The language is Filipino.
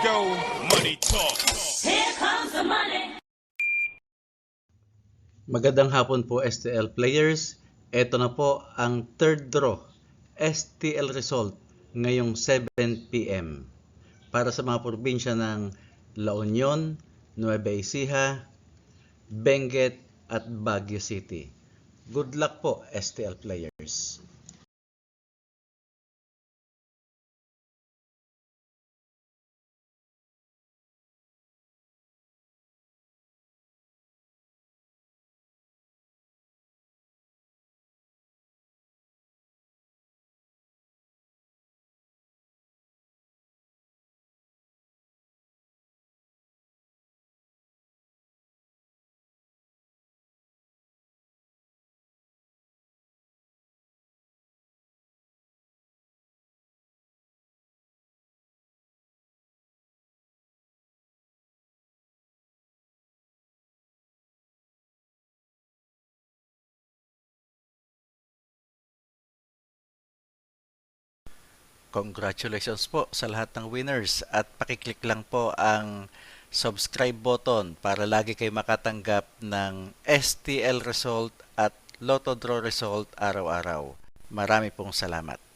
go, money talk. Here comes the money. Magandang hapon po STL players. Ito na po ang third draw STL result ngayong 7 PM para sa mga probinsya ng La Union, Nueva Ecija, Benguet at Baguio City. Good luck po STL players. Congratulations po sa lahat ng winners at pakiclick lang po ang subscribe button para lagi kayo makatanggap ng STL result at Lotto Draw result araw-araw. Marami pong salamat.